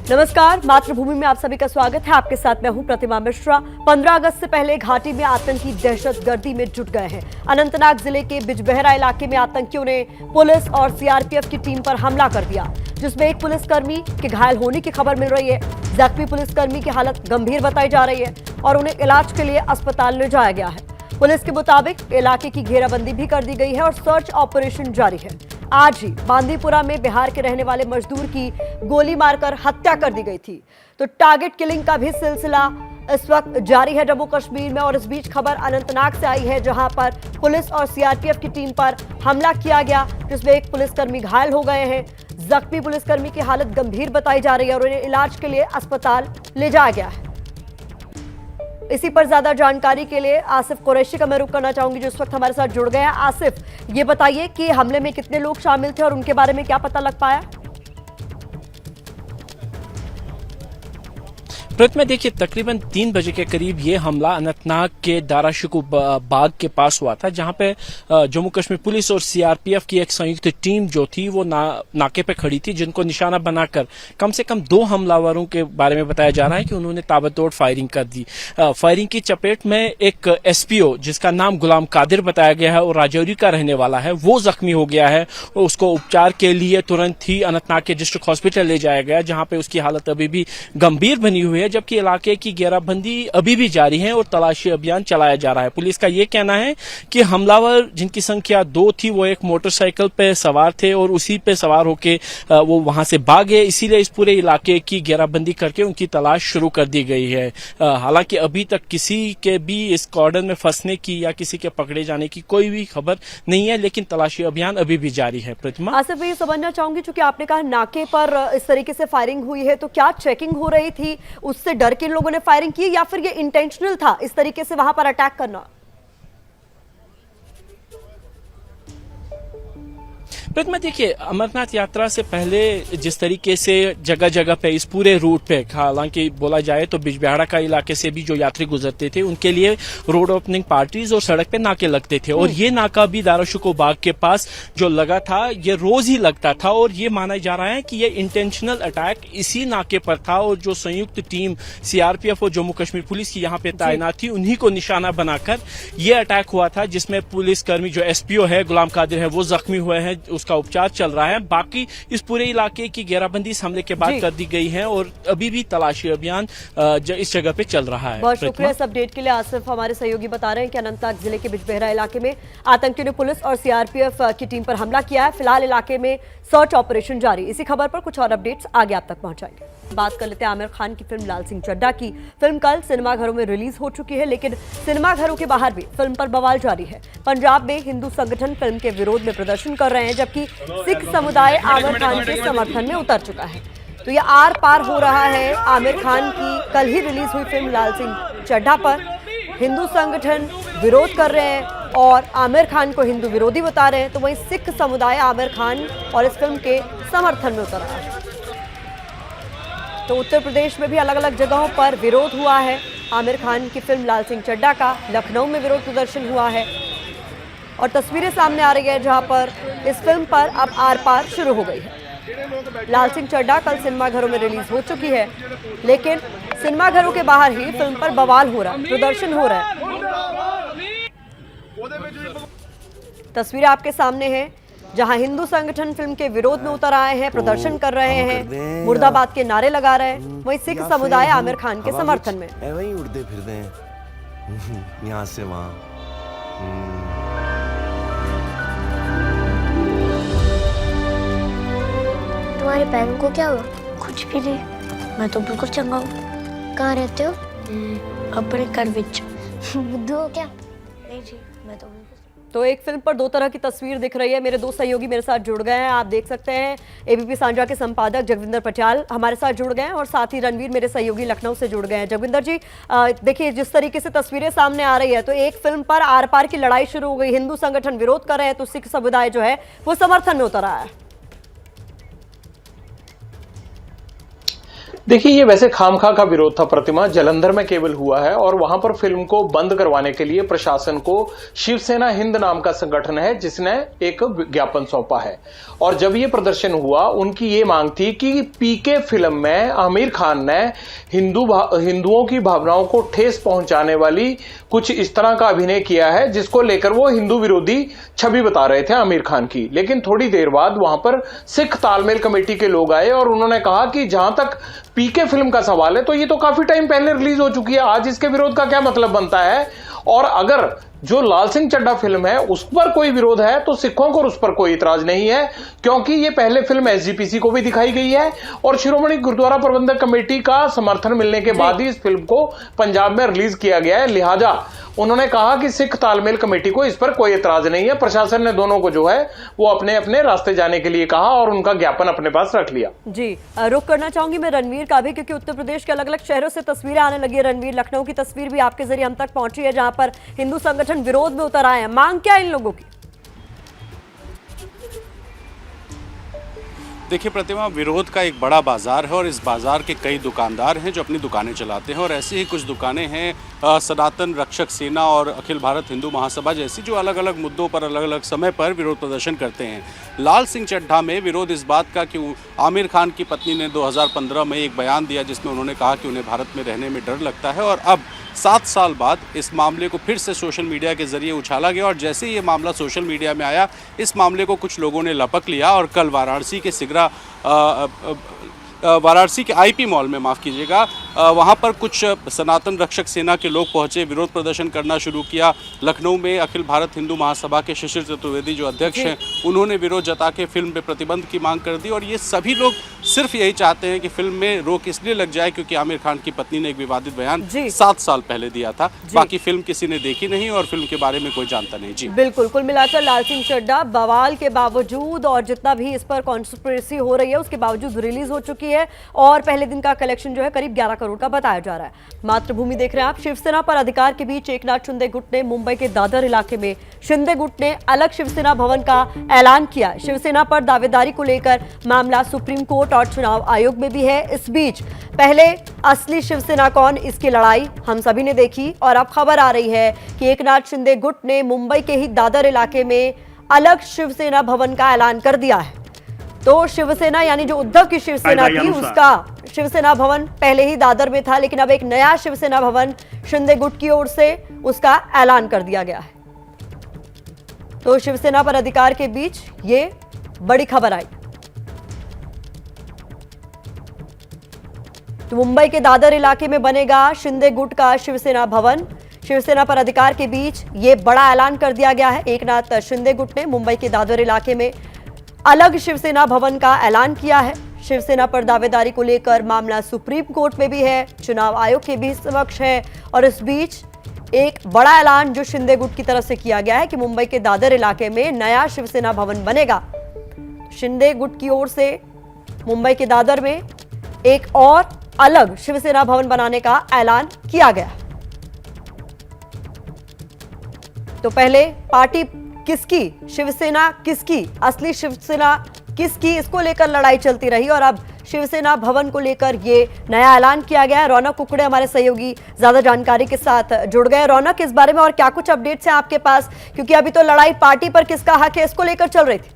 नमस्कार, मातृभूमि में आप सभी का स्वागत है। आपके साथ मैं हूं प्रतिमा मिश्रा। 15 अगस्त से पहले घाटी में आतंकी दहशतगर्दी में जुट गए हैं। अनंतनाग जिले के बिजबेहरा इलाके में आतंकियों ने पुलिस और सीआरपीएफ की टीम पर हमला कर दिया, जिसमें एक पुलिसकर्मी के घायल होने की खबर मिल रही है। जख्मी पुलिसकर्मी की हालत गंभीर बताई जा रही है और उन्हें इलाज के लिए अस्पताल ले जाया गया है। पुलिस के मुताबिक इलाके की घेराबंदी भी कर दी गई है और सर्च ऑपरेशन जारी है। आज ही बांदीपुरा में बिहार के रहने वाले मजदूर की गोली मारकर हत्या कर दी गई थी। तो टारगेट किलिंग का भी सिलसिला इस वक्त जारी है जम्मू कश्मीर में। और इस बीच खबर अनंतनाग से आई है, जहां पर पुलिस और सीआरपीएफ की टीम पर हमला किया गया, जिसमें एक पुलिसकर्मी घायल हो गए हैं। जख्मी पुलिसकर्मी की हालत गंभीर बताई जा रही है और उन्हें इलाज के लिए अस्पताल ले जाया गया है। इसी पर ज्यादा जानकारी के लिए आसिफ कुरैशी का मैं रुख करना चाहूंगी, जो इस वक्त हमारे साथ जुड़ गए हैं। आसिफ, ये बताइए कि हमले में कितने लोग शामिल थे और उनके बारे में क्या पता लग पाया? प्रतिमा, देखिए तकरीबन 3 बजे के करीब ये हमला अनंतनाग के दाराशिको बाग के पास हुआ था, जहां पे जम्मू कश्मीर पुलिस और सीआरपीएफ की एक संयुक्त टीम जो थी वो नाके पे खड़ी थी, जिनको निशाना बनाकर कम से कम 2 हमलावरों के बारे में बताया जा रहा है कि उन्होंने ताबड़तोड़ फायरिंग कर दी। फायरिंग की चपेट में एक एसपीओ, जिसका नाम गुलाम कादिर बताया गया है और राजौरी का रहने वाला है, वो जख्मी हो गया है और उसको उपचार के लिए तुरंत ही अनंतनाग के डिस्ट्रिक्ट हॉस्पिटल ले जाया गया, जहां पे उसकी हालत अभी भी गंभीर बनी हुई है, जबकि इलाके की घेराबंदी अभी भी जारी है और तलाशी अभियान चलाया जा रहा है। पुलिस का यह कहना है कि हमलावर, जिनकी संख्या 2 थी, वो एक मोटरसाइकिल पे सवार थे और उसी पे सवार होके वो वहां से भागे, इसीलिए इस पूरे इलाके की घेराबंदी करके उनकी तलाश शुरू कर दी गई है। हालांकि अभी तक किसी के भी इस कॉर्डन में फंसने की या किसी के पकड़े जाने की कोई भी खबर नहीं है, लेकिन तलाशी अभियान अभी भी जारी है। प्रतिमा, आसिफ, ये समझना चाहूंगी, चूंकि आपने कहा नाके पर इस तरीके से फायरिंग हुई है, तो क्या चेकिंग हो रही थी, उससे डर के लोगों ने फायरिंग की, या फिर ये इंटेंशनल था इस तरीके से वहां पर अटैक करना? प्रतिमा, देखिए अमरनाथ यात्रा से पहले जिस तरीके से जगह जगह पे इस पूरे रूट पे, हालांकि बोला जाए तो बिजबेहरा का इलाके से भी जो यात्री गुजरते थे उनके लिए रोड ओपनिंग पार्टीज और सड़क पे नाके लगते थे, और ये नाका भी दाराशिको बाग के पास जो लगा था, ये रोज ही लगता था। और ये माना जा रहा है कि ये इंटेंशनल अटैक इसी नाके पर था और जो संयुक्त टीम सीआरपीएफ और जम्मू कश्मीर पुलिस की यहाँ पे तैनात थी, उन्हीं को निशाना बनाकर ये अटैक हुआ था, जिसमें पुलिसकर्मी जो एसपीओ है गुलाम कादिर है, वो जख्मी हुए हैं, उसका उपचार चल रहा है। बाकी इस पूरे इलाके की घेराबंदी इस हमले के बाद कर दी गई है और अभी भी तलाशी अभियान इस जगह पे चल रहा है। बहुत शुक्रिया इस अपडेट के लिए आसिफ। हमारे सहयोगी बता रहे हैं कि अनंतनाग जिले के बिजबेहरा इलाके में आतंकियों ने पुलिस और सीआरपीएफ की टीम पर हमला किया है। फिलहाल इलाके में सर्च ऑपरेशन जारी। इसी खबर पर कुछ और अपडेट्स आगे आप तक पहुंचाएंगे। बात कर लेते हैं आमिर खान की फिल्म लाल सिंह चड्ढा की। फिल्म कल सिनेमाघरों में रिलीज हो चुकी है, लेकिन सिनेमाघरों के बाहर भी फिल्म पर बवाल जारी है। पंजाब में हिंदू संगठन फिल्म के विरोध में प्रदर्शन कर रहे हैं, जबकि सिख समुदाय आमिर खान के समर्थन में उतर चुका है। तो यह आर पार हो रहा है आमिर खान की कल ही रिलीज हुई फिल्म लाल सिंह चड्ढा पर। हिंदू संगठन विरोध कर रहे हैं और आमिर खान को हिंदू विरोधी बता रहे हैं, तो वहीं सिख समुदाय आमिर खान और इस फिल्म के समर्थन में उतर रहा है। तो उत्तर प्रदेश में भी अलग अलग जगहों पर विरोध हुआ है आमिर खान की फिल्म लाल सिंह चड्ढा का। लखनऊ में विरोध प्रदर्शन हुआ है और तस्वीरें सामने आ रही है, जहां पर इस फिल्म पर अब आर पार शुरू हो गई है। लाल सिंह चड्ढा कल सिनेमाघरों में रिलीज हो चुकी है, लेकिन सिनेमाघरों के बाहर ही फिल्म पर बवाल हो रहा है, प्रदर्शन हो रहा है। तस्वीरें आपके सामने हैं, जहां हिंदू संगठन फिल्म के विरोध में उतर आए हैं, प्रदर्शन कर रहे हैं, मुर्दाबाद के नारे लगा रहे हैं। वहीं सिख समुदाय आमिर खान के समर्थन में वहीं उड़ते फिरते हैं यहाँ से वहाँ। तुम्हारे पैरों को क्या हुआ? कुछ भी नहीं, मैं तो बिल्कुल चंगा हूँ। कहाँ रहते हो? अपने घर विच। बुद्धू हो क्या? नहीं जी, मैं तो तो एक फिल्म पर 2 तरह की तस्वीर दिख रही है। मेरे 2 सहयोगी मेरे साथ जुड़ गए हैं, आप देख सकते हैं। एबीपी सांझा के संपादक जगविंदर पटियाल हमारे साथ जुड़ गए हैं और साथ ही रणवीर मेरे सहयोगी लखनऊ से जुड़ गए हैं। जगविंदर जी, देखिए जिस तरीके से तस्वीरें सामने आ रही है, तो एक फिल्म पर आर पार की लड़ाई शुरू हो गई। हिंदू संगठन विरोध कर रहे हैं, तो सिख समुदाय जो है वो समर्थन में उतर आया है। देखिए, ये वैसे खामखा का विरोध था प्रतिमा, जलंधर में केवल हुआ है और वहां पर फिल्म को बंद करवाने के लिए प्रशासन को शिवसेना हिंद नाम का संगठन है जिसने एक ज्ञापन सौंपा है। और जब ये प्रदर्शन हुआ, उनकी ये मांग थी कि पीके फिल्म में आमिर खान ने हिंदुओं की भावनाओं को ठेस पहुंचाने वाली कुछ इस तरह का अभिनय किया है जिसको लेकर वो हिंदू विरोधी छवि बता रहे थे आमिर खान की। लेकिन थोड़ी देर बाद वहां पर सिख तालमेल कमेटी के लोग आए और उन्होंने कहा कि जहां तक पीके फिल्म का सवाल है तो ये तो काफी टाइम पहले रिलीज हो चुकी है, आज इसके विरोध का क्या मतलब बनता है। और अगर जो लाल सिंह चड्ढा फिल्म है उस पर कोई विरोध है तो सिखों को उस पर कोई इतराज नहीं है, क्योंकि ये पहले फिल्म एसजीपीसी को भी दिखाई गई है और शिरोमणि गुरुद्वारा प्रबंधक कमेटी का समर्थन मिलने के बाद ही इस फिल्म को पंजाब में रिलीज किया गया है। लिहाजा उन्होंने कहा कि सिख तालमेल कमेटी को इस पर कोई इतराज नहीं है। प्रशासन ने दोनों को जो है वो अपने अपने रास्ते जाने के लिए कहा और उनका ज्ञापन अपने पास रख लिया। जी, रुक करना चाहूंगी मैं रणवीर का भी, क्योंकि उत्तर प्रदेश के अलग अलग शहरों से तस्वीरें आने लगी है। रणवीर, लखनऊ की तस्वीर भी आपके जरिए हम तक पहुंची है जहां पर हिंदू संगठन विरोध में उतर आए हैं। मांग क्या है इन लोगों की? देखिए प्रतिमा, विरोध का एक बड़ा बाजार है और इस बाजार के कई दुकानदार हैं जो अपनी दुकानें चलाते हैं और ऐसी ही कुछ दुकानें हैं सनातन रक्षक सेना और अखिल भारत हिंदू महासभा जैसी, जो अलग अलग मुद्दों पर अलग अलग समय पर विरोध प्रदर्शन करते हैं। लाल सिंह चड्ढा में विरोध इस बात का कि आमिर खान की पत्नी ने 2015 में एक बयान दिया जिसमें उन्होंने कहा कि उन्हें भारत में रहने में डर लगता है और अब 7 साल बाद इस मामले को फिर से सोशल मीडिया के जरिए उछाला गया और जैसे ही ये मामला सोशल मीडिया में आया, इस मामले को कुछ लोगों ने लपक लिया और कल वाराणसी के आईपी मॉल में, माफ़ कीजिएगा, वहाँ पर कुछ सनातन रक्षक सेना के लोग पहुँचे, विरोध प्रदर्शन करना शुरू किया। लखनऊ में अखिल भारत हिंदू महासभा के शिशिर चतुर्वेदी जो अध्यक्ष हैं, उन्होंने विरोध जता के फिल्म पे प्रतिबंध की मांग कर दी और ये सभी लोग सिर्फ यही चाहते हैं कि फिल्म में रोक इसलिए लग जाए क्योंकि आमिर खान की पत्नी ने एक विवादित बयान 7 साल पहले दिया था। बाकी फिल्म किसी ने देखी नहीं और फिल्म के बारे में कोई जानता नहीं। जी बिल्कुल, कुल मिलाकर लाल सिंह चड्ढा बवाल के बावजूद और जितना भी इस पर कॉन्स्पिरेसी हो रही है उसके बावजूद रिलीज हो चुकी है और पहले दिन का कलेक्शन जो है करीब 11 करोड़ का बताया जा रहा है। मातृभूमि देख रहे हैं आप। शिवसेना पर अधिकार के बीच एकनाथ शिंदे गुट ने मुंबई के दादर इलाके में शिंदे गुट ने अलग शिवसेना भवन का ऐलान किया। शिवसेना पर दावेदारी को लेकर मामला सुप्रीम कोर्ट और चुनाव आयोग में भी है। इस बीच पहले असली शिवसेना कौन, इसकी लड़ाई हम सभी ने देखी और अब खबर आ रही है कि एकनाथ शिंदे गुट ने मुंबई के ही दादर इलाके में अलग शिवसेना भवन का ऐलान कर दिया है। तो शिवसेना यानी जो उद्धव की शिवसेना थी उसका शिवसेना भवन पहले ही दादर में था, लेकिन अब एक नया शिवसेना भवन शिंदे गुट की ओर से उसका ऐलान कर दिया गया है। तो शिवसेना पर अधिकार के बीच ये बड़ी खबर आई। तो मुंबई के दादर इलाके में बनेगा शिंदे गुट का शिवसेना भवन। शिवसेना पर अधिकार के बीच ये बड़ा ऐलान कर दिया गया है। एकनाथ शिंदे गुट ने मुंबई के दादर इलाके में अलग शिवसेना भवन का ऐलान किया है। शिवसेना पर दावेदारी को लेकर मामला सुप्रीम कोर्ट में भी है, चुनाव आयोग के भी समक्ष है और इस बीच एक बड़ा ऐलान जो शिंदे गुट की तरफ से किया गया है कि मुंबई के दादर इलाके में नया शिवसेना भवन बनेगा। शिंदे गुट की ओर से मुंबई के दादर में एक और अलग शिवसेना भवन बनाने का ऐलान किया गया। तो पहले पार्टी किसकी, शिवसेना किसकी, असली शिवसेना किसकी, इसको लेकर लड़ाई चलती रही और अब शिवसेना भवन को लेकर ये नया ऐलान किया गया है। रौनक कुकड़े हमारे सहयोगी ज्यादा जानकारी के साथ जुड़ गए। रौनक, इस बारे में और क्या कुछ अपडेट्स हैं आपके पास, क्योंकि अभी तो लड़ाई पार्टी पर किसका हक है इसको लेकर चल रही थी।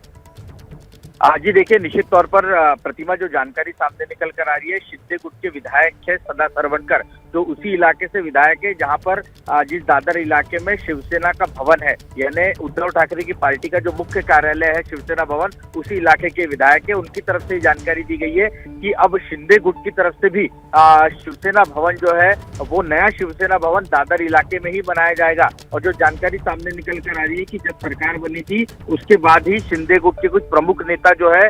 जी देखिए, निश्चित तौर पर प्रतिमा जो जानकारी सामने निकल कर आ रही है, शिंदे गुट के विधायक है सदा सरवणकर, जो उसी इलाके से विधायक है जहां पर जिस दादर इलाके में शिवसेना का भवन है, यानी उद्धव ठाकरे की पार्टी का जो मुख्य कार्यालय है शिवसेना भवन, उसी इलाके के विधायक है। उनकी तरफ से जानकारी दी गई है कि अब शिंदे गुट की तरफ से भी शिवसेना भवन जो है वो नया शिवसेना भवन दादर इलाके में ही बनाया जाएगा। और जो जानकारी सामने निकल कर आ रही है कि जब सरकार बनी थी उसके बाद ही शिंदे गुट के कुछ प्रमुख नेता जो है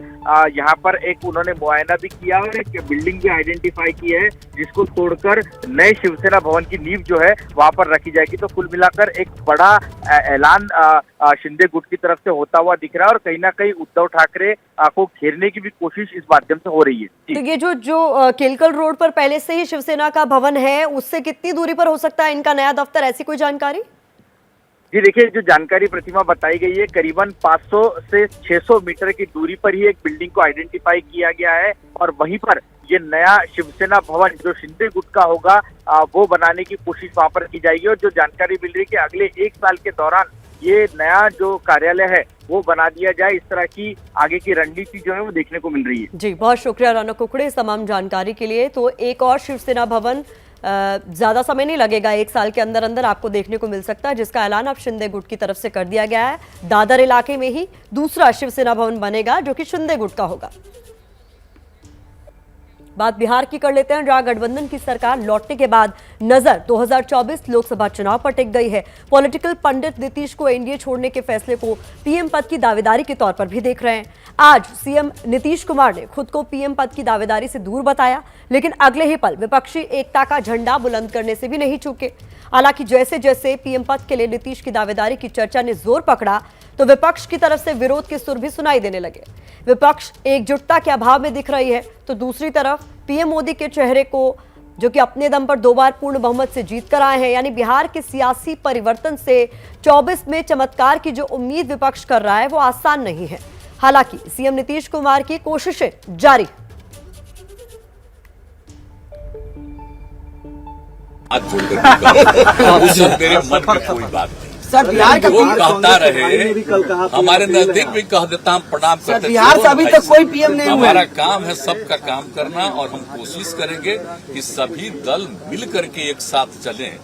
यहाँ पर एक उन्होंने मुआयना भी किया और एक बिल्डिंग भी आइडेंटिफाई की है जिसको तोड़कर नए शिवसेना भवन की नींव जो है वहां पर रखी जाएगी। तो कुल मिलाकर एक बड़ा ऐलान शिंदे गुट की तरफ से होता हुआ दिख रहा है और कहीं ना कहीं उद्धव ठाकरे को घेरने की भी कोशिश इस माध्यम से हो रही है। तो ये जो केलकल रोड पर पहले से ही शिवसेना का भवन है, उससे कितनी दूरी पर हो सकता है इनका नया दफ्तर, ऐसी कोई जानकारी? जी देखिए, जो जानकारी प्रतिमा बताई गई है, करीबन 500 से 600 मीटर की दूरी पर ही एक बिल्डिंग को आइडेंटिफाई किया गया है और वहीं पर ये नया शिवसेना भवन जो शिंदे गुट का होगा वो बनाने की कोशिश वहां पर की जाएगी। और जो जानकारी मिल रही है कि अगले 1 साल के दौरान ये नया जो कार्यालय है वो बना दिया जाए, इस तरह की आगे की रणनीति जो है वो देखने को मिल रही है। जी, बहुत शुक्रिया रौनक कुकड़े इस तमाम जानकारी के लिए। तो एक और शिवसेना भवन ज्यादा समय नहीं लगेगा, 1 साल के अंदर अंदर आपको देखने को मिल सकता है, जिसका ऐलान अब शिंदे गुट की तरफ से कर दिया गया है। दादर इलाके में ही दूसरा शिवसेना भवन बनेगा जो कि शिंदे गुट का होगा। बात बिहार की कर लेते हैं, जहां गठबंधन की सरकार लौटने के बाद नजर 2024 लोकसभा चुनाव पर टिक गई है। पॉलिटिकल पंडित नीतीश को एनडीए छोड़ने के फैसले को पीएम पद की दावेदारी के तौर पर भी देख रहे हैं। आज सीएम नीतीश कुमार ने खुद को पीएम पद की दावेदारी से दूर बताया, लेकिन अगले ही पल विपक्षी एकता का झंडा बुलंद करने से भी नहीं चूके। हालांकि जैसे जैसे पीएम पद के लिए नीतीश की दावेदारी की चर्चा ने जोर पकड़ा तो विपक्ष की तरफ से विरोध के सुर भी सुनाई देने लगे। विपक्ष एकजुटता के अभाव में दिख रही है, तो दूसरी तरफ पीएम मोदी के चेहरे को, जो कि अपने दम पर 2 बार पूर्ण बहुमत से जीत कर आए हैं, यानी बिहार के सियासी परिवर्तन से 24 में चमत्कार की जो उम्मीद विपक्ष कर रहा है वो आसान नहीं है। हालांकि सीएम नीतीश कुमार की कोशिशें जारी। मेरे मन में कोई बात नहीं सर, बिहार का वो कहता रहे, हमारे नजदीक भी कह देता, हम प्रणाम करते। बिहार से अभी तक कोई पीएम नहीं हुआ। हमारा काम है सबका काम करना, और हम कोशिश करेंगे कि सभी दल मिल करके एक साथ चलें।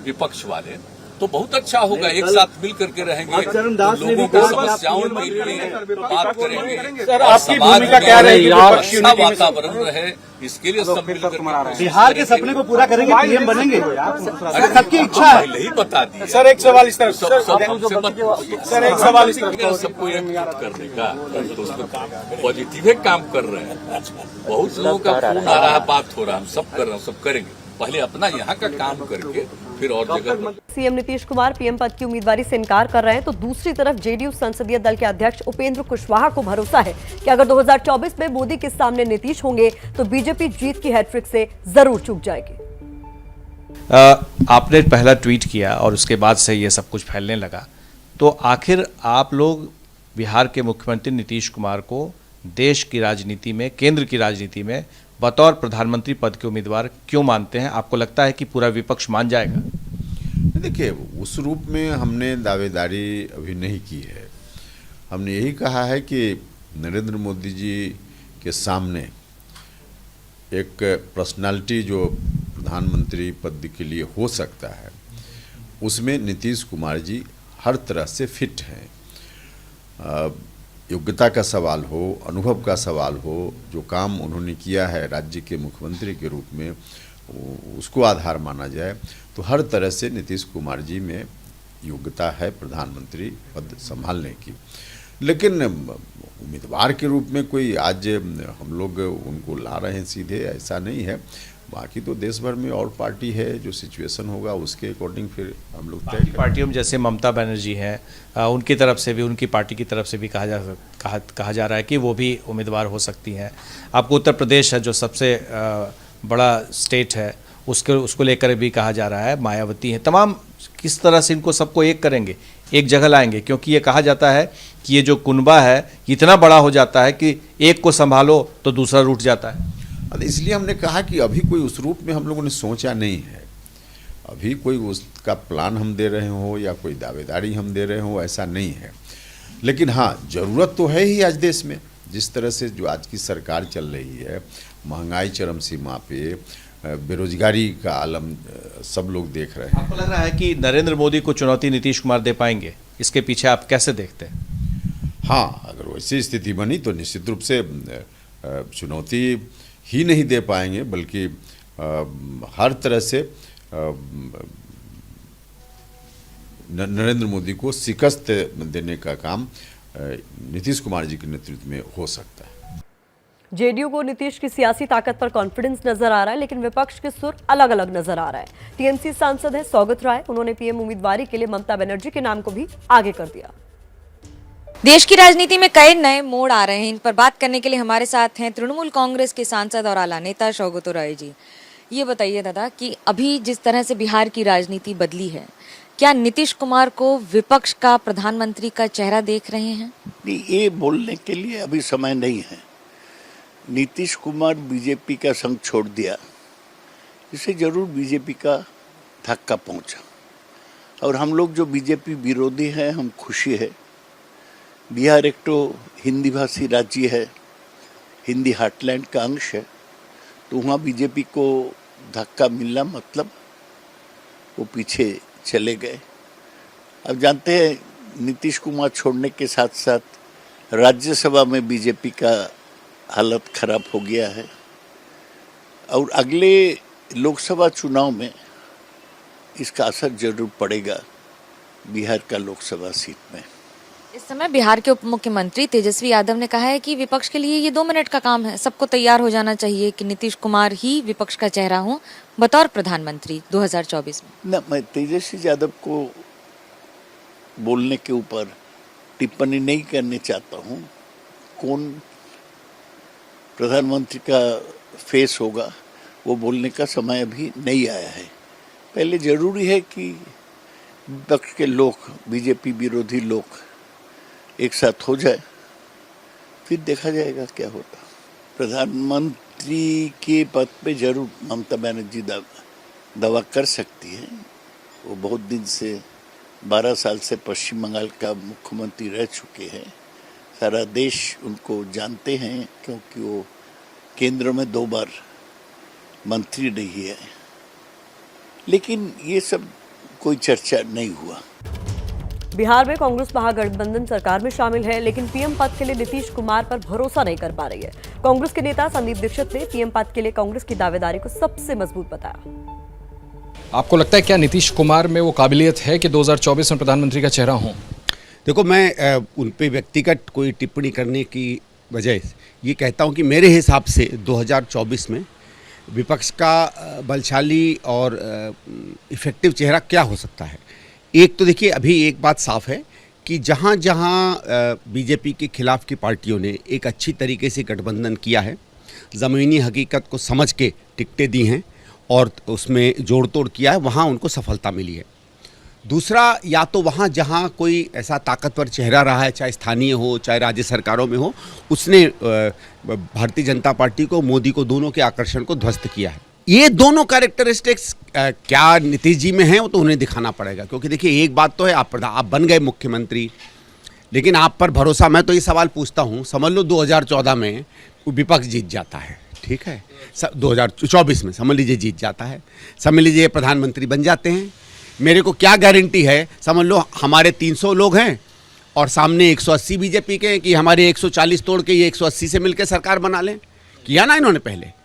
विपक्ष वाले तो बहुत अच्छा होगा, एक साथ मिल करके रहेंगे, तो लोगों की समस्याओं के लिए बात करेंगे और समाज में अच्छा वातावरण रहे, इसके लिए सब मिल करके बिहार के सपने को पूरा करेंगे, पीएम बनेंगे, सबकी इच्छा है। पहले ही बता दिया सर। एक सवाल इस तरफ सर, एक सवाल इस तरफ सबको एक करने का, तो उसमें पॉजिटिव काम कर रहे हैं। बहुत लोगों का फोन आ रहा है, बात हो रहा है, हम सब कर रहे हैं, सब करेंगे। पहले अपना यहाँ का काम करके फिर और जगह। सीएम नीतीश कुमार पीएम पद की उम्मीदवारी से इनकार कर रहे हैं, तो दूसरी तरफ जेडीयू संसदीय दल के अध्यक्ष उपेंद्र कुशवाहा को भरोसा है कि अगर 2024 में मोदी के सामने नीतीश होंगे तो बीजेपी जीत की हैट्रिक से जरूर चूक जाएगी। आपने पहला ट्वीट किया और उसके बाद से ये सब कुछ फैलने लगा, तो आखिर आप लोग बिहार के मुख्यमंत्री नीतीश कुमार को देश की राजनीति में, केंद्र की राजनीति में बतौर प्रधानमंत्री पद के उम्मीदवार क्यों मानते हैं? आपको लगता है कि पूरा विपक्ष मान जाएगा? देखिए, उस रूप में हमने दावेदारी अभी नहीं की है। हमने यही कहा है कि नरेंद्र मोदी जी के सामने एक पर्सनालिटी जो प्रधानमंत्री पद के लिए हो सकता है, उसमें नीतीश कुमार जी हर तरह से फिट हैं। योग्यता का सवाल हो, अनुभव का सवाल हो, जो काम उन्होंने किया है राज्य के मुख्यमंत्री के रूप में, उसको आधार माना जाए तो हर तरह से नीतीश कुमार जी में योग्यता है प्रधानमंत्री पद संभालने की। लेकिन उम्मीदवार के रूप में कोई आज हम लोग उनको ला रहे हैं सीधे, ऐसा नहीं है। बाकी तो देश भर में और पार्टी है, जो सिचुएशन होगा उसके अकॉर्डिंग फिर हम लोग तय। पार्टियों में जैसे ममता बनर्जी हैं, उनकी तरफ से भी, उनकी पार्टी की तरफ से भी कहा जा रहा है कि वो भी उम्मीदवार हो सकती हैं। आपको उत्तर प्रदेश है जो सबसे बड़ा स्टेट है, उसको लेकर भी कहा जा रहा है, मायावती है। तमाम किस तरह से इनको सबको एक करेंगे, एक जगह लाएंगे? क्योंकि ये कहा जाता है कि ये जो कुनबा है इतना बड़ा हो जाता है कि एक को संभालो तो दूसरा रूठ जाता है। इसलिए हमने कहा कि अभी कोई उस रूप में हम लोगों ने सोचा नहीं है। अभी कोई उसका प्लान हम दे रहे हो या कोई दावेदारी हम दे रहे हो, ऐसा नहीं है। लेकिन हाँ, ज़रूरत तो है ही आज देश में। जिस तरह से जो आज की सरकार चल रही है, महंगाई चरम सीमा पे, बेरोजगारी का आलम सब लोग देख रहे हैं। आपको लग रहा है कि नरेंद्र मोदी को चुनौती नीतीश कुमार दे पाएंगे? इसके पीछे आप कैसे देखते हैं? हाँ, अगर वैसी स्थिति बनी तो निश्चित रूप से चुनौती ही नहीं दे पाएंगे, बल्कि हर तरह से नरेंद्र मोदी को शिकस्त देने का काम नीतीश कुमार जी के नेतृत्व में हो सकता है। जेडीयू को नीतीश की सियासी ताकत पर कॉन्फिडेंस नजर आ रहा है, लेकिन विपक्ष के सुर अलग अलग नजर आ रहा है। टीएमसी सांसद है सौगत राय, उन्होंने पीएम उम्मीदवारी के लिए ममता बनर्जी के नाम को भी आगे कर दिया। देश की राजनीति में कई नए मोड़ आ रहे हैं। इन पर बात करने के लिए हमारे साथ हैं तृणमूल कांग्रेस के सांसद और आला नेता सौगत राय जी। ये बताइए दादा कि अभी जिस तरह से बिहार की राजनीति बदली है, क्या नीतीश कुमार को विपक्ष का प्रधानमंत्री का चेहरा देख रहे हैं? ये बोलने के लिए अभी समय नहीं है। नीतीश कुमार बीजेपी का संग छोड़ दिया, इससे जरूर बीजेपी का धक्का पहुंचा। और हम लोग जो बीजेपी विरोधी हैं, हम खुशी है। बिहार एक तो हिंदी भाषी राज्य है, हिंदी हार्टलैंड का अंश है, तो वहाँ बीजेपी को धक्का मिलना मतलब वो पीछे चले गए। अब जानते हैं नीतीश कुमार छोड़ने के साथ साथ राज्यसभा में बीजेपी का हालत खराब हो गया है और अगले लोकसभा चुनाव में इसका असर जरूर पड़ेगा बिहार का लोकसभा सीट में। इस समय बिहार के उप मुख्यमंत्री तेजस्वी यादव ने कहा है कि विपक्ष के लिए ये 2 मिनट का काम है, सबको तैयार हो जाना चाहिए कि नीतीश कुमार ही विपक्ष का चेहरा हो बतौर प्रधानमंत्री 2024 में। ना, मैं तेजस्वी यादव को बोलने के ऊपर टिप्पणी नहीं करने चाहता हूँ। कौन प्रधानमंत्री का फेस होगा वो बोलने का समय अभी नहीं आया है। पहले जरूरी है कि विपक्ष के लोग, बीजेपी विरोधी लोग एक साथ हो जाए, फिर देखा जाएगा क्या होता। प्रधानमंत्री के पद पे जरूर ममता बनर्जी दावा कर सकती है। वो बहुत दिन से 12 साल से पश्चिम बंगाल का मुख्यमंत्री रह चुके हैं। सारा देश उनको जानते हैं क्योंकि वो केंद्र में 2 बार मंत्री रही है। लेकिन ये सब कोई चर्चा नहीं हुआ। बिहार में कांग्रेस महागठबंधन सरकार में शामिल है, लेकिन पीएम पद के लिए नीतीश कुमार पर भरोसा नहीं कर पा रही है। कांग्रेस के नेता संदीप दीक्षित ने पीएम पद के लिए कांग्रेस की दावेदारी को सबसे मजबूत बताया। आपको लगता है क्या नीतीश कुमार में वो काबिलियत है कि 2024 में प्रधानमंत्री का चेहरा हो? देखो, मैं उन पे व्यक्तिगत कोई टिप्पणी करने की बजाय ये कहता हूँ कि मेरे हिसाब से 2024 में विपक्ष का बलशाली और इफेक्टिव चेहरा क्या हो सकता है। एक तो देखिए, अभी एक बात साफ है कि जहाँ जहाँ बीजेपी के खिलाफ की पार्टियों ने एक अच्छी तरीके से गठबंधन किया है, ज़मीनी हकीकत को समझ के टिकटें दी हैं और उसमें जोड़ तोड़ किया है, वहाँ उनको सफलता मिली है। दूसरा, या तो वहाँ जहाँ कोई ऐसा ताकतवर चेहरा रहा है, चाहे स्थानीय हो चाहे राज्य सरकारों में हो, उसने भारतीय जनता पार्टी को, मोदी को, दोनों के आकर्षण को ध्वस्त किया है। ये दोनों कैरेक्टरिस्टिक्स क्या नीतीश जी में हैं वो तो उन्हें दिखाना पड़ेगा। क्योंकि देखिए, एक बात तो है, आप बन गए मुख्यमंत्री, लेकिन आप पर भरोसा, मैं तो ये सवाल पूछता हूँ, समझ लो 2014 में विपक्ष जीत जाता है, ठीक है, 2024 में समझ लीजिए जीत जाता है, समझ लीजिए प्रधानमंत्री बन जाते हैं। मेरे को क्या गारंटी है, समझ लो हमारे 300 लोग हैं और सामने 180 बीजेपी के, कि हमारे 140 तोड़ के ये 180 से मिलकर सरकार बना लें। किया ना इन्होंने पहले।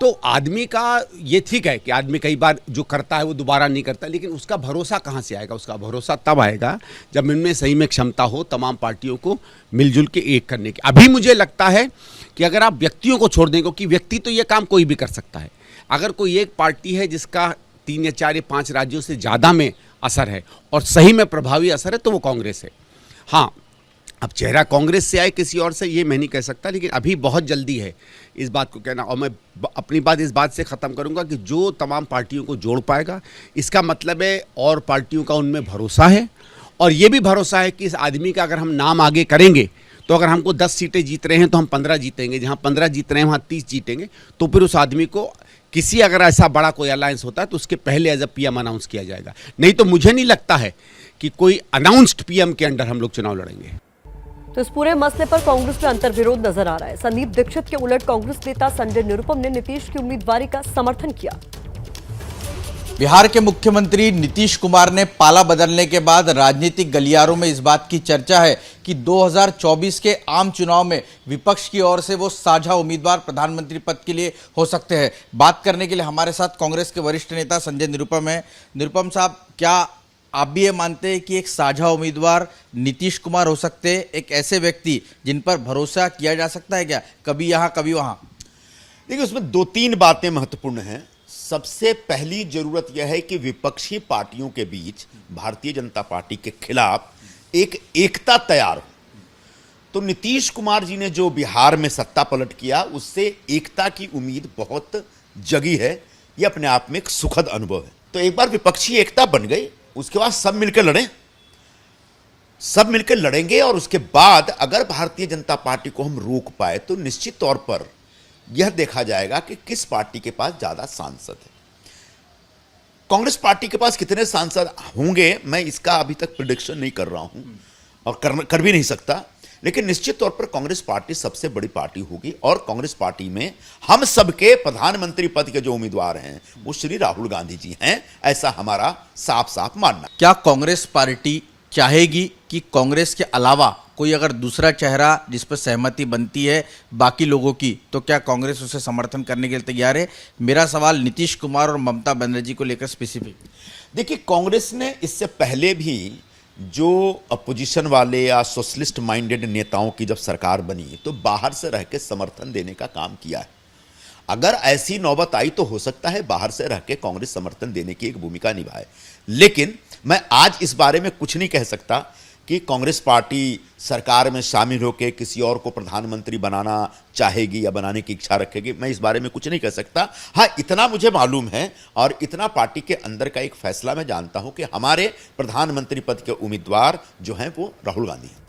तो आदमी का ये ठीक है कि आदमी कई बार जो करता है वो दोबारा नहीं करता, लेकिन उसका भरोसा कहाँ से आएगा? उसका भरोसा तब आएगा जब इनमें सही में क्षमता हो तमाम पार्टियों को मिलजुल के एक करने की। अभी मुझे लगता है कि अगर आप व्यक्तियों को छोड़ दें, क्योंकि व्यक्ति तो ये काम कोई भी कर सकता है, अगर कोई एक पार्टी है जिसका 3 या 4 या 5 राज्यों से ज़्यादा में असर है और सही में प्रभावी असर है, तो वो कांग्रेस है। हाँ, अब चेहरा कांग्रेस से आए किसी और से, ये मैं नहीं कह सकता, लेकिन अभी बहुत जल्दी है इस बात को कहना। और मैं अपनी बात इस बात से ख़त्म करूंगा कि जो तमाम पार्टियों को जोड़ पाएगा, इसका मतलब है और पार्टियों का उनमें भरोसा है, और ये भी भरोसा है कि इस आदमी का अगर हम नाम आगे करेंगे तो अगर हमको 10 सीटें जीत रहे हैं तो हम 15 जीतेंगे, जहाँ 15 जीत रहे हैं वहाँ 30 जीतेंगे। तो फिर उस आदमी को किसी अगर ऐसा बड़ा कोई अलायंस होता है तो उसके पहले एज अ पीएम अनाउंस किया जाएगा। नहीं तो मुझे नहीं लगता है कि कोई अनाउंस्ड पीएम के अंडर हम लोग चुनाव लड़ेंगे। तो इस पूरे मसले पर कांग्रेस में अंतर्विरोध नजर आ रहा है। संदीप दीक्षित के उलट कांग्रेस नेता संजय निरुपम ने नीतीश की उम्मीदवारी का समर्थन किया। बिहार के मुख्यमंत्री नीतीश कुमार ने पाला बदलने के बाद राजनीतिक गलियारों में इस बात की चर्चा है कि 2024 के आम चुनाव में विपक्ष की ओर से वो साझा उम्मीदवार प्रधानमंत्री पद के लिए हो सकते हैं। बात करने के लिए हमारे साथ कांग्रेस के वरिष्ठ नेता संजय निरुपम हैं। निरुपम साहब, क्या आप भी ये मानते हैं कि एक साझा उम्मीदवार नीतीश कुमार हो सकते हैं, एक ऐसे व्यक्ति जिन पर भरोसा किया जा सकता है क्या, कभी यहाँ कभी वहाँ? देखिए, उसमें 2-3 बातें महत्वपूर्ण हैं। सबसे पहली जरूरत यह है कि विपक्षी पार्टियों के बीच भारतीय जनता पार्टी के खिलाफ एक एकता तैयार हो। तो नीतीश कुमार जी ने जो बिहार में सत्ता पलट किया, उससे एकता की उम्मीद बहुत जगी है। यह अपने आप में एक सुखद अनुभव है। तो एक बार विपक्षी एकता बन गई, उसके बाद सब मिलकर लड़ें, सब मिलकर लड़ेंगे। और उसके बाद अगर भारतीय जनता पार्टी को हम रोक पाए तो निश्चित तौर पर यह देखा जाएगा कि किस पार्टी के पास ज्यादा सांसद है। कांग्रेस पार्टी के पास कितने सांसद होंगे मैं इसका अभी तक प्रेडिक्शन नहीं कर रहा हूं और कर भी नहीं सकता, लेकिन निश्चित तौर पर कांग्रेस पार्टी सबसे बड़ी पार्टी होगी और कांग्रेस पार्टी में हम सबके प्रधानमंत्री पद के जो उम्मीदवार हैं वो श्री राहुल गांधी जी हैं, ऐसा हमारा साफ साफ मानना। क्या कांग्रेस पार्टी चाहेगी कि कांग्रेस के अलावा कोई अगर दूसरा चेहरा जिस पर सहमति बनती है बाकी लोगों की, तो क्या कांग्रेस उसे समर्थन करने के लिए तैयार है? मेरा सवाल नीतीश कुमार और ममता बनर्जी को लेकर स्पेसिफिक। देखिए, कांग्रेस ने इससे पहले भी जो अपोजिशन वाले या सोशलिस्ट माइंडेड नेताओं की जब सरकार बनी तो बाहर से रह के समर्थन देने का काम किया है। अगर ऐसी नौबत आई तो हो सकता है बाहर से रह के कांग्रेस समर्थन देने की एक भूमिका निभाए, लेकिन मैं आज इस बारे में कुछ नहीं कह सकता कि कांग्रेस पार्टी सरकार में शामिल होकर किसी और को प्रधानमंत्री बनाना चाहेगी या बनाने की इच्छा रखेगी। मैं इस बारे में कुछ नहीं कह सकता। हाँ, इतना मुझे मालूम है और इतना पार्टी के अंदर का एक फैसला मैं जानता हूं कि हमारे प्रधानमंत्री पद के उम्मीदवार जो हैं वो राहुल गांधी हैं।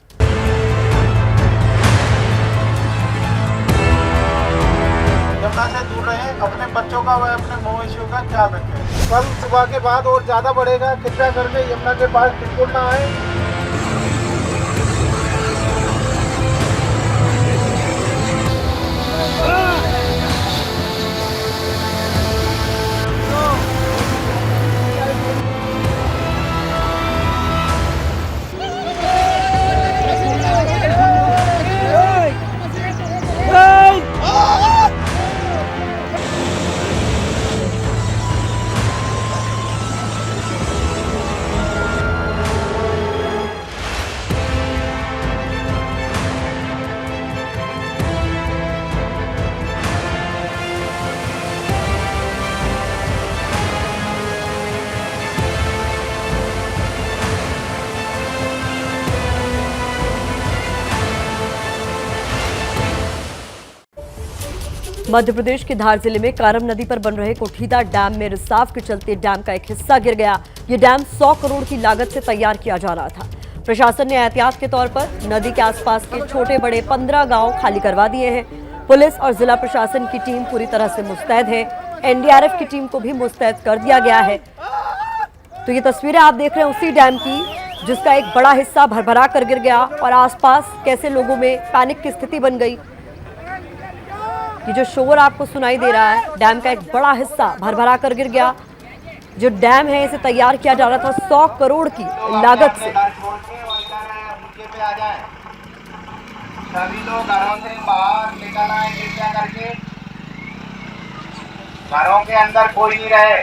यमुना से दूर रहें, अपने बच्चों का व अपने मवेशियों का ख्याल रखें। कल सुबह के बाद और ज्यादा बढ़ेगा, कृपया करके यमुना के पास बिल्कुल ना आए। मध्य प्रदेश के धार जिले में कारम नदी पर बन रहे कोठीदा डैम में रिसाव के चलते डैम का एक हिस्सा गिर गया। ये डैम 100 करोड़ की लागत से तैयार किया जा रहा था। प्रशासन ने एहतियात के तौर पर नदी के आसपास के छोटे बड़े 15 गांव खाली करवा दिए हैं। पुलिस और जिला प्रशासन की टीम पूरी तरह से मुस्तैद है। एनडीआरएफ की टीम को भी मुस्तैद कर दिया गया है। तो ये तस्वीरें आप देख रहे हैं उसी डैम की जिसका एक बड़ा हिस्सा भरभरा कर गिर गया और आसपास कैसे लोगों में पैनिक की स्थिति बन गई। ये जो शोर आपको सुनाई दे रहा है, डैम का एक बड़ा हिस्सा भरभरा कर गिर गया। जो डैम है इसे तैयार किया जा रहा था 100 करोड़ की लागत से। सभी लोग घरों से बाहर निकल आए कृपया करके, घरों के अंदर कोई नहीं रहे।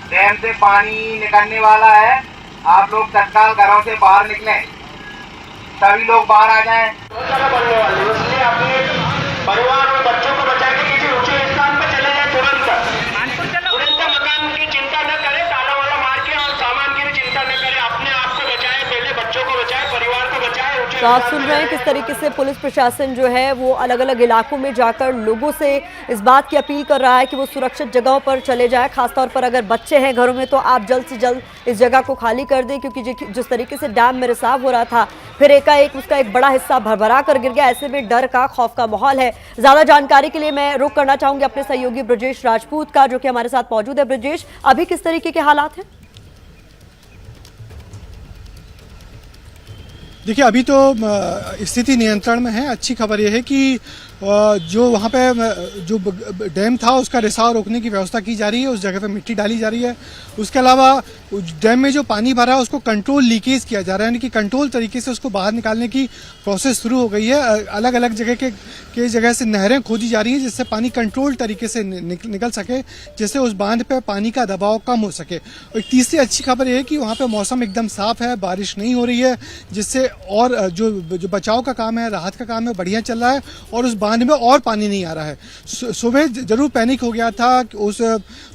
डैम से पानी निकलने वाला है, आप लोग तत्काल घरों से बाहर निकलें। सभी लोग बाहर आ जाएं। बनने वाली इसलिए अपने परिवार और बच्चों को बचा के किसी ऊंचे स्थान पर चले जाए तुरंत मकान की चिंता न करें, ताला वाला मार के और सामान की भी चिंता न करें। अपने आप को बचाए, पहले बच्चों को बचाए, परिवार को बचाए। तो आप सुन रहे हैं किस तरीके से पुलिस प्रशासन जो है वो अलग अलग इलाकों में जाकर लोगों से इस बात की अपील कर रहा है कि वो सुरक्षित जगहों पर चले जाएं। खासतौर पर अगर बच्चे हैं घरों में तो आप जल्द से जल्द इस जगह को खाली कर दें, क्योंकि जिस तरीके से डैम में रिसाव हो रहा था फिर एकाएक उसका एक बड़ा हिस्सा भरभरा कर गिर गया। ऐसे में डर का, खौफ का माहौल है। ज्यादा जानकारी के लिए मैं रुख करना चाहूंगी अपने सहयोगी ब्रजेश राजपूत का, जो कि हमारे साथ मौजूद है। ब्रजेश, अभी किस तरीके के हालात हैं? देखिए, अभी तो स्थिति नियंत्रण में है। अच्छी खबर यह है कि जो वहाँ पे जो डैम था उसका रिसाव रोकने की व्यवस्था की जा रही है, उस जगह पे मिट्टी डाली जा रही है। उसके अलावा डैम में जो पानी भरा है उसको कंट्रोल लीकेज किया जा रहा है, यानी कि कंट्रोल तरीके से उसको बाहर निकालने की प्रोसेस शुरू हो गई है। अलग अलग जगह के जगह से नहरें खोदी जा रही हैं जिससे पानी कंट्रोल तरीके से निकल सके, जिससे उस बांध पे पानी का दबाव कम हो सके। और तीसरी अच्छी खबर यह है कि वहाँ पे मौसम एकदम साफ है, बारिश नहीं हो रही है, जिससे और जो बचाव का काम है, राहत का काम है, बढ़िया चल रहा है और उस बांध में और पानी नहीं आ रहा है। सुबह जरूर पैनिक हो गया था। उस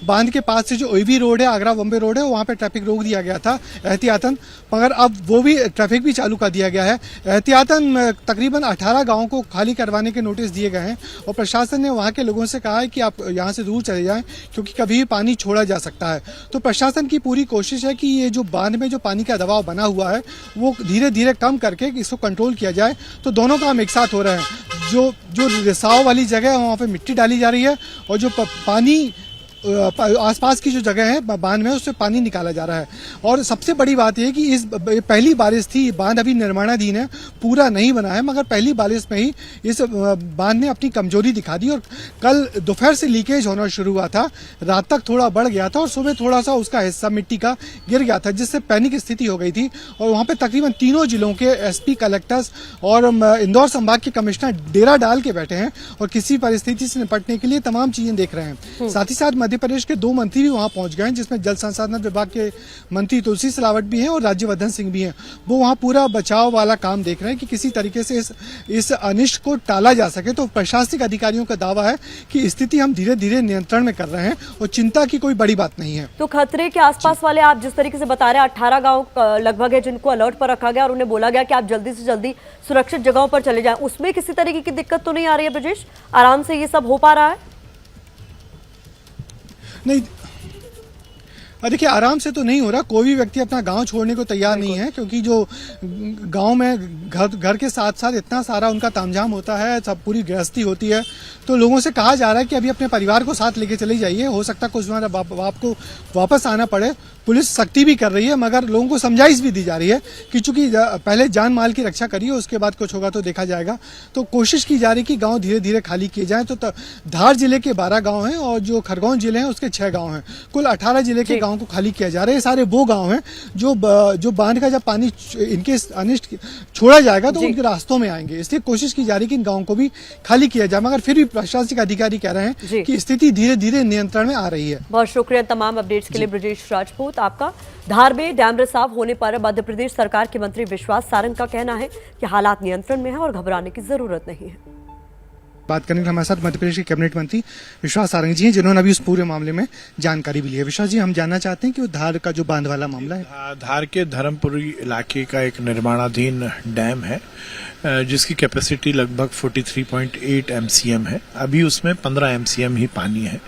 बांध के पास से जो ओईवी रोड है, आगरा बॉम्बे रोड है, वहाँ पे ट्रैफिक रोक दिया गया था एहतियातन, मगर अब वो भी ट्रैफिक भी चालू कर दिया गया है। एहतियातन तकरीबन 18 गाँव को खाली करवाने के नोटिस दिए गए हैं और प्रशासन ने वहाँ के लोगों से कहा है कि आप यहाँ से दूर चले जाएं क्योंकि कभी भी पानी छोड़ा जा सकता है। तो प्रशासन की पूरी कोशिश है कि ये जो बांध में जो पानी का दबाव बना हुआ है वो धीरे धीरे कम करके इसको कंट्रोल किया जाए। तो दोनों काम एक साथ हो रहे हैं। जो जो रिसाव वाली जगह है वहाँ पे मिट्टी डाली जा रही है और जो पानी आसपास की जो जगह है बांध में उससे पानी निकाला जा रहा है। और सबसे बड़ी बात यह है कि इस पहली बारिश थी, बांध अभी निर्माणाधीन है, पूरा नहीं बना है, मगर पहली बारिश में ही इस बांध ने अपनी कमजोरी दिखा दी और कल दोपहर से लीकेज होना शुरू हुआ था, रात तक थोड़ा बढ़ गया था और सुबह थोड़ा सा उसका हिस्सा मिट्टी का गिर गया था, जिससे पैनिक स्थिति हो गई थी। और वहाँ पे तकरीबन तीनों जिलों के एसपी, कलेक्टर्स और इंदौर संभाग के कमिश्नर डेरा डाल के बैठे हैं और किसी परिस्थिति से निपटने के लिए तमाम चीजें देख रहे हैं। साथ ही साथ मध्य प्रदेश के 2 मंत्री भी वहां पहुंच गए हैं, जिसमें जल संसाधन विभाग के मंत्री तुलसी सिलावट भी हैं और राज्यवर्धन सिंह भी हैं। वो वहां पूरा बचाव वाला काम देख रहे हैं कि किसी तरीके से इस अनिष्ट को टाला जा सके। तो प्रशासनिक अधिकारियों का दावा है कि स्थिति हम धीरे धीरे नियंत्रण में कर रहे हैं और चिंता की कोई बड़ी बात नहीं है। तो खतरे के आसपास वाले आप जिस तरीके से बता रहे हैं 18 गांव लगभग है जिनको अलर्ट पर रखा गया और उन्हें बोला गया कि आप जल्दी से जल्दी सुरक्षित जगहों पर चले जाएं, उसमें किसी तरीके की दिक्कत तो नहीं आ रही है ब्रजेश? आराम से ये सब हो पा रहा है? नहीं, देखिए आराम से तो नहीं हो रहा। कोई भी व्यक्ति अपना गांव छोड़ने को तैयार नहीं है, क्योंकि जो गांव में घर के साथ साथ इतना सारा उनका तामझाम होता है, सब पूरी गृहस्थी होती है, तो लोगों से कहा जा रहा है कि अभी अपने परिवार को साथ लेके चले जाइए। हो सकता है कुछ बार आपको वापस आना पड़े। पुलिस सख्ती भी कर रही है, मगर लोगों को समझाइश भी दी जा रही है कि चूंकि पहले जान माल की रक्षा करिए, उसके बाद कुछ होगा तो देखा जाएगा। तो कोशिश की जा रही है कि गांव धीरे धीरे खाली किए जाएं। तो धार जिले के 12 गांव हैं और जो खरगोन जिले हैं उसके 6 गांव हैं। कुल 18 जिले के गांव को खाली किया जा रहा है। ये सारे वो गांव हैं जो बांध का जब पानी इनके अनिष्ट छोड़ा जाएगा तो उनके रास्तों में आएंगे। इसलिए कोशिश की जा रही है कि इन गाँव को भी खाली किया जाए, मगर फिर भी प्रशासनिक अधिकारी कह रहे हैं कि स्थिति धीरे धीरे नियंत्रण में आ रही है। बहुत शुक्रिया तमाम अपडेट्स के लिए ब्रजेश राजपूत आपका। धार में डैम रिसाव होने पर मध्य प्रदेश सरकार के मंत्री विश्वास सारंग का कहना है कि हालात नियंत्रण में है और घबराने की जरूरत नहीं है। बात करने के लिए हमारे साथ मध्य प्रदेश के कैबिनेट मंत्री विश्वास सारंग जी हैं, जिन्होंने अभी उस पूरे मामले में जानकारी भी ली है। विश्वास जी, हम जानना चाहते हैं कि वो धार का जो बांध वाला मामला है, धार के धर्मपुरी इलाके का एक निर्माणाधीन डैम है जिसकी कैपेसिटी लगभग 43.8 MCM है। अभी उसमें 15 MCM ही पानी है।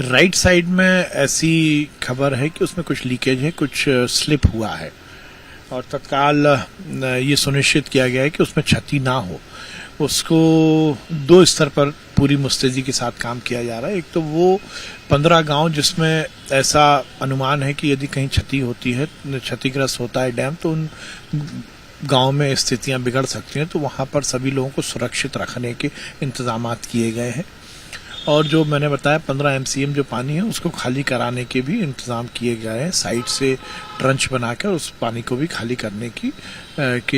राइट साइड में ऐसी खबर है कि उसमें कुछ लीकेज है, कुछ स्लिप हुआ है और तत्काल ये सुनिश्चित किया गया है कि उसमें क्षति ना हो। उसको 2 स्तर पर पूरी मुस्तैदी के साथ काम किया जा रहा है। एक तो वो 15 गांव जिसमें ऐसा अनुमान है कि यदि कहीं क्षति होती है, क्षतिग्रस्त होता है डैम, तो उन गांव में स्थितियां बिगड़ सकती हैं, तो वहां पर सभी लोगों को सुरक्षित रखने के इंतजाम किए गए हैं। और जो मैंने बताया 15 MCM जो पानी है उसको खाली कराने के भी इंतजाम किए गए हैं। साइड से ट्रंच बनाकर उस पानी को भी खाली करने के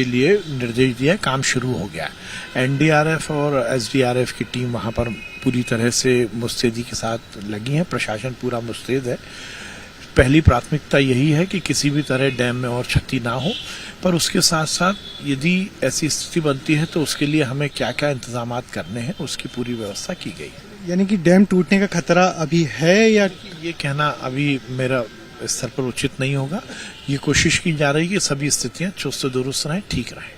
लिए निर्देश दिया। काम शुरू हो गया। NDRF और SDRF की टीम वहां पर पूरी तरह से मुस्तैदी के साथ लगी है। प्रशासन पूरा मुस्तैद है। पहली प्राथमिकता यही है कि किसी भी तरह डैम में और क्षति ना हो, पर उसके साथ साथ यदि ऐसी स्थिति बनती है तो उसके लिए हमें क्या क्या इंतजाम करने हैं उसकी पूरी व्यवस्था की गई है। यानी कि डैम टूटने का खतरा अभी है या ये कहना अभी मेरा स्तर पर उचित नहीं होगा। ये कोशिश की जा रही है कि सभी स्थितियां चुस्त दुरुस्त रहें, ठीक रहें।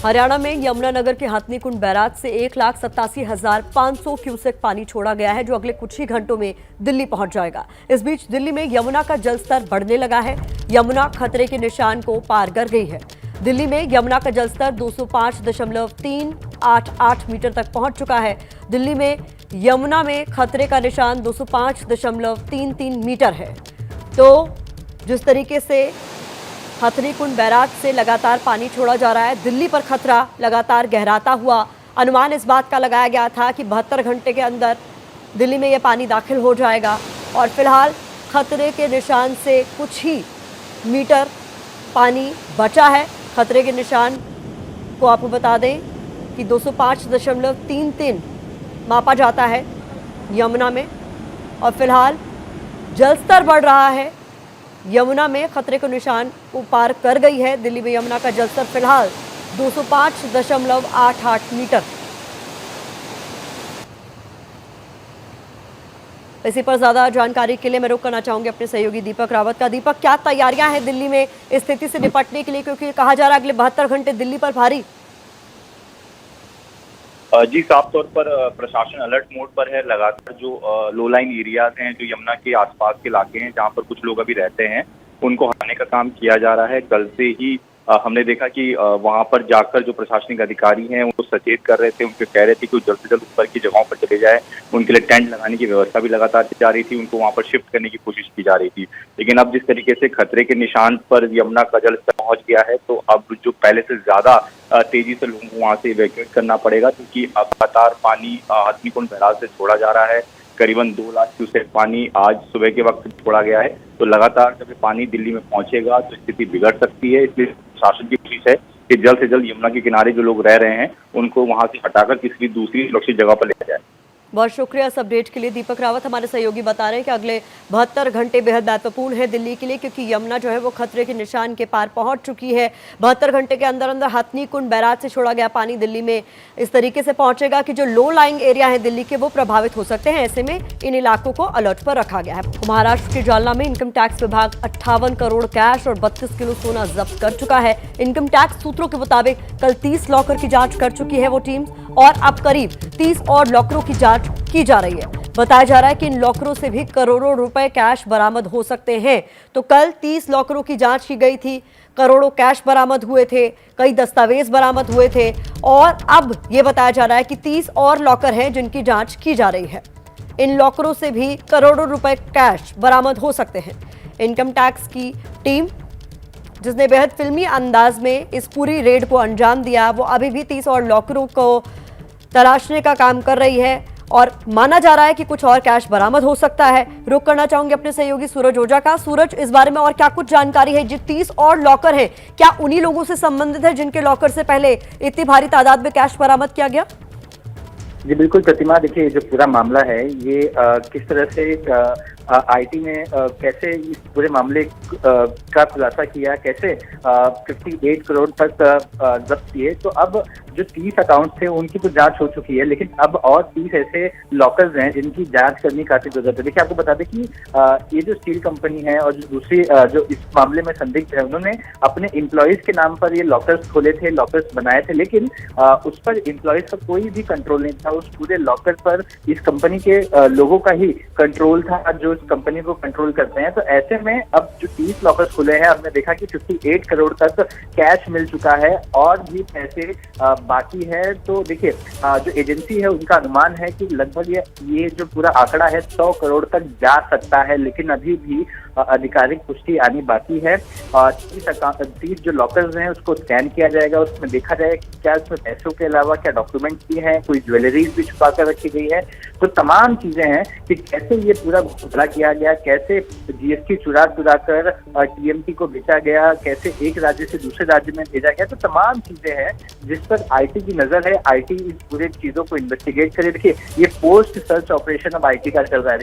हरियाणा में यमुनानगर के हथनीकुंड बैराज से 1,87,500 क्यूसेक पानी छोड़ा गया है, जो अगले कुछ ही घंटों में दिल्ली पहुंच जाएगा। इस बीच दिल्ली में यमुना का जलस्तर बढ़ने लगा है। यमुना खतरे के निशान को पार कर गई है। दिल्ली में यमुना का जलस्तर 205.388 मीटर तक पहुंच चुका है। दिल्ली में यमुना में खतरे का निशान 205.33 मीटर है। तो जिस तरीके से हथनीकुंड बैराज से लगातार पानी छोड़ा जा रहा है, दिल्ली पर खतरा लगातार गहराता हुआ। अनुमान इस बात का लगाया गया था कि 72 घंटे के अंदर दिल्ली में यह पानी दाखिल हो जाएगा और फिलहाल खतरे के निशान से कुछ ही मीटर पानी बचा है। खतरे के निशान को आपको बता दें कि 205.33 मापा जाता है यमुना में और फिलहाल जलस्तर बढ़ रहा है। यमुना में खतरे के निशान को पार कर गई है। दिल्ली में यमुना का जलस्तर फिलहाल 205.88 मीटर। इसी पर ज्यादा जानकारी के लिए मैं रुक करना चाहूंगी अपने सहयोगी दीपक रावत का। दीपक, क्या तैयारियां हैं दिल्ली में इस स्थिति से निपटने के लिए, क्योंकि कहा जा रहा है अगले 72 घंटे दिल्ली पर भारी? जी, साफ तौर पर प्रशासन अलर्ट मोड पर है। लगातार जो लो लाइन एरियाज हैं, जो यमुना के आसपास के इलाके हैं जहां पर कुछ लोग अभी रहते हैं, उनको हटाने का काम किया जा रहा है। कल से ही हमने देखा कि वहां पर जाकर जो प्रशासनिक अधिकारी हैं उनको सचेत कर रहे थे, उनके कह रहे थे कि वो जल्द से जल्द ऊपर की जगहों पर चले जाए। उनके लिए टेंट लगाने की व्यवस्था भी लगातार की जा रही थी, उनको वहां पर शिफ्ट करने की कोशिश की जा रही थी। लेकिन अब जिस तरीके से खतरे के निशान पर यमुना का जलस्तर पहुंच गया है, तो अब जो पहले से ज्यादा तेजी से लोगों को वहां से इवैक्यूएट करना पड़ेगा, क्योंकि अब लगातार पानी हथनीकुंड बैराज से छोड़ा जा रहा है। करीबन 2 लाख क्यूसेक पानी आज सुबह के वक्त छोड़ा गया है। तो लगातार जब ये पानी दिल्ली में पहुंचेगा तो स्थिति बिगड़ सकती है। इसलिए प्रशासन की कोशिश है कि जल्द से जल्द यमुना के किनारे जो लोग रह रहे हैं उनको वहां से हटाकर किसी दूसरी सुरक्षित जगह पर ले जाए। बहुत शुक्रिया इस अपडेट के लिए। दीपक रावत हमारे सहयोगी बता रहे हैं कि अगले 72 घंटे बेहद महत्वपूर्ण है दिल्ली के लिए, क्योंकि यमुना जो है वो खतरे के निशान के पार पहुंच चुकी है। 72 घंटे के अंदर अंदर हथनीकुंड बैराज से छोड़ा गया पानी दिल्ली में इस तरीके से पहुंचेगा कि जो लो लाइंग एरिया है दिल्ली के वो प्रभावित हो सकते हैं। ऐसे में इन इलाकों को अलर्ट पर रखा गया है। महाराष्ट्र के जालना में इनकम टैक्स विभाग 58 करोड़ कैश और 32 किलो सोना जब्त कर चुका है। इनकम टैक्स सूत्रों के मुताबिक कल 30 लॉकर की जांच कर चुकी है वो टीम, और अब करीब 30 और लॉकरों की जांच की जा रही है। बताया जा रहा है कि इन लॉकरों से भी करोड़ों रुपए कैश बरामद हो सकते हैं। तो कल 30 लॉकरों की जांच की गई थी, करोड़ों कैश बरामद हुए थे, कई दस्तावेज बरामद हुए थे, और अब यह बताया जा रहा है कि 30 और लॉकर हैं जिनकी जांच की जा रही है। इन लॉकरों से भी करोड़ों रुपए कैश बरामद हो सकते हैं। इनकम टैक्स की टीम जिसने बेहद फिल्मी अंदाज में इस पूरी रेड को अंजाम दिया, वो अभी भी 30 और लॉकरों को तलाशने का काम कर रही है, और माना जा रहा है कि कुछ और कैश बरामद हो सकता है। रुक करना चाहूंगी अपने सहयोगी सूरज ओझा का। सूरज, इस बारे में और क्या कुछ जानकारी है? जो 30 और लॉकर हैं, क्या उन्हीं लोगों से संबंधित है जिनके लॉकर से पहले इतनी भारी तादाद में कैश बरामद किया गया? जी बिल्कुल प्रतिमा, देखिए जो पूरा मामला है ये किस तरह से आईटी ने कैसे इस पूरे मामले का खुलासा किया, कैसे 58 करोड़ तक जब्त किए। तो अब जो 30 अकाउंट थे उनकी तो जांच हो चुकी है, लेकिन अब और 30 ऐसे लॉकर्स हैं जिनकी जांच करनी काफी जरूरत है। देखिए आपको बता दें कि ये जो स्टील कंपनी है और जो दूसरी जो इस मामले में संदिग्ध है, उन्होंने अपने एम्प्लॉयज के नाम पर ये लॉकर्स खोले थे, लॉकर्स बनाए थे, लेकिन उस पर एम्प्लॉयज का कोई भी कंट्रोल नहीं था। उस पूरे लॉकर पर इस कंपनी के लोगों का ही कंट्रोल था जो इस कंपनी को कंट्रोल करते हैं। तो ऐसे में अब जो 30 लॉकर्स खुले हैं, हमने देखा कि 58 करोड़ तक कैश मिल चुका है और भी पैसे बाकी है। तो देखिए जो एजेंसी है उनका अनुमान है कि लगभग ये जो पूरा आंकड़ा है 100 करोड़ तक जा सकता है, लेकिन अभी भी आधिकारिक पुष्टि आनी बाकी है। 30 जो लॉकर्स हैं उसको स्कैन किया जाएगा, उसमें देखा जाएगा कि क्या उसमें पैसों के अलावा क्या डॉक्यूमेंट्स भी हैं, कोई ज्वेलरीज भी छुपा कर रखी गई है। तो तमाम चीजें हैं कि कैसे ये पूरा घोटाला किया गया, कैसे जीएसटी चुरा कर टीएमटी को बेचा गया, कैसे एक राज्य से दूसरे राज्य में भेजा गया। तो तमाम चीजें हैं जिस पर आईटी की नजर है। आईटी इस पूरे चीजों को इन्वेस्टिगेट करे। देखिए ये पोस्ट सर्च ऑपरेशन अब आईटी का चल रहा है।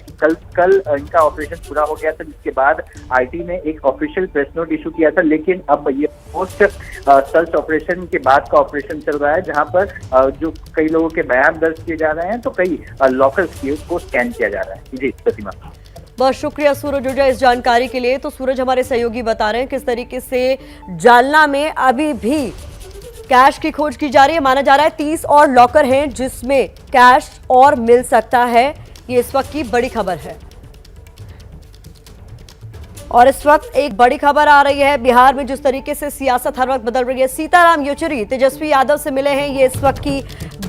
कल इनका ऑपरेशन पूरा हो गया था, जिसके बाद आईटी ने एक ऑफिशियल प्रेस नोट इशू किया था, लेकिन अब ये पोस्ट सर्च ऑपरेशन के बाद का ऑपरेशन चल रहा है, जहां पर जो कई लोगों के बयान दर्ज किए जा रहे हैं, तो कई लॉकर्स को स्कैन किया जा रहा है। जी प्रतिमा, बहुत शुक्रिया सूरज ओझा इस जानकारी के लिए। तो सूरज हमारे सहयोगी बता रहे हैं किस तरीके से जालना में अभी भी कैश की खोज की जा रही है। माना जा रहा है 30 और लॉकर हैं जिसमें कैश और मिल सकता है। ये इस वक्त की बड़ी खबर है। और इस वक्त एक बड़ी खबर आ रही है, बिहार में जिस तरीके से सियासत हर वक्त बदल रही है। सीताराम येचुरी तेजस्वी यादव से मिले हैं, ये इस वक्त की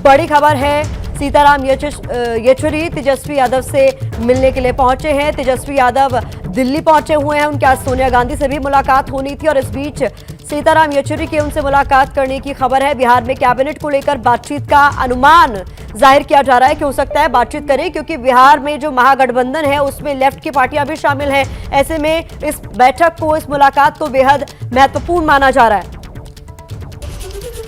बड़ी खबर है। सीताराम येचुरी तेजस्वी यादव से मिलने के लिए पहुंचे हैं। तेजस्वी यादव दिल्ली पहुंचे हुए हैं, उनके आज सोनिया गांधी से भी मुलाकात होनी थी, और इस बीच सीताराम येचुरी की उनसे मुलाकात करने की खबर है। बिहार में कैबिनेट को लेकर बातचीत का अनुमान जाहिर किया जा रहा है कि हो सकता है बातचीत करें, क्योंकि बिहार में जो महागठबंधन है उसमें लेफ्ट की पार्टियां भी शामिल हैं। ऐसे में इस बैठक को, इस मुलाकात को बेहद महत्वपूर्ण माना जा रहा है।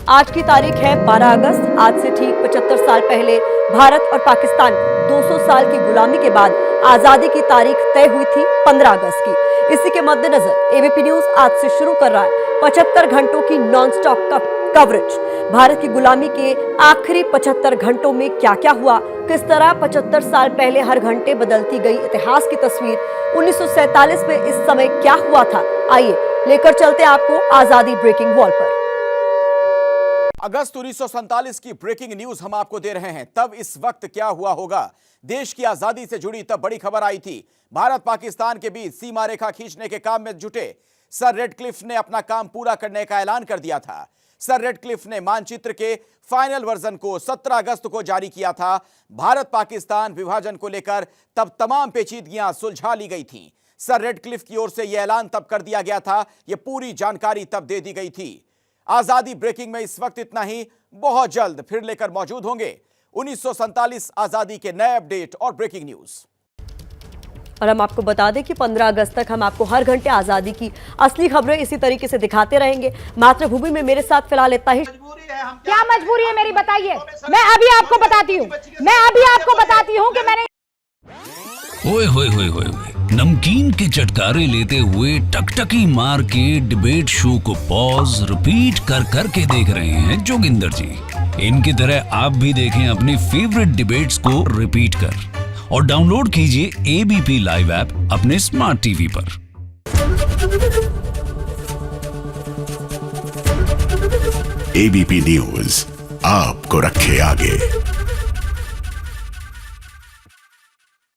आज की तारीख है 12 अगस्त। आज से ठीक 75 साल पहले भारत और पाकिस्तान 200 साल की गुलामी के बाद आजादी की तारीख तय हुई थी 15 अगस्त की। इसी के मद्देनजर एबीपी न्यूज आज से शुरू कर रहा है 75 घंटों की नॉनस्टॉप कवरेज। भारत की गुलामी के आखिरी 75 घंटों में क्या क्या हुआ, किस तरह 75 साल पहले हर घंटे बदलती गई इतिहास की तस्वीर, 1947 में इस समय क्या हुआ था। आइए लेकर चलते आपको आजादी ब्रेकिंग वॉल पर। अगस्त 1947 की ब्रेकिंग न्यूज हम आपको दे रहे हैं। तब इस वक्त क्या हुआ होगा? देश की आजादी से जुड़ी तब बड़ी खबर आई थी। भारत पाकिस्तान के बीच सीमा रेखा खींचने के काम में जुटे सर रेडक्लिफ ने अपना काम पूरा करने का ऐलान कर दिया था। सर रेडक्लिफ ने मानचित्र के फाइनल वर्जन को 17 अगस्त को जारी किया था। भारत पाकिस्तान विभाजन को लेकर तब तमाम पेचीदगियां सुलझा ली गई थीं। सर रेडक्लिफ की ओर से यह ऐलान तब कर दिया गया था। यह पूरी जानकारी तब दे दी गई थी। आजादी ब्रेकिंग में इस वक्त इतना ही। बहुत जल्द फिर लेकर मौजूद होंगे 1947 आजादी के नए अपडेट और ब्रेकिंग न्यूज। और हम आपको बता दें कि 15 अगस्त तक हम आपको हर घंटे आजादी की असली खबरें इसी तरीके से दिखाते रहेंगे। मातृभूमि में मेरे साथ फिलहाल इतना ही। क्या मजबूरी है मेरी, बताइए। मैं अभी आपको बताती हूँ कि मैंने ओए होए होए होए नमकीन के चटकारे लेते हुए टकटकी मार के डिबेट शो को पॉज रिपीट कर करके देख रहे हैं जोगिंदर जी। इनकी तरह आप भी देखें अपनी फेवरेट डिबेट्स को रिपीट कर और डाउनलोड कीजिए एबीपी लाइव ऐप अपने स्मार्ट टीवी पर। एबीपी न्यूज आपको रखे आगे।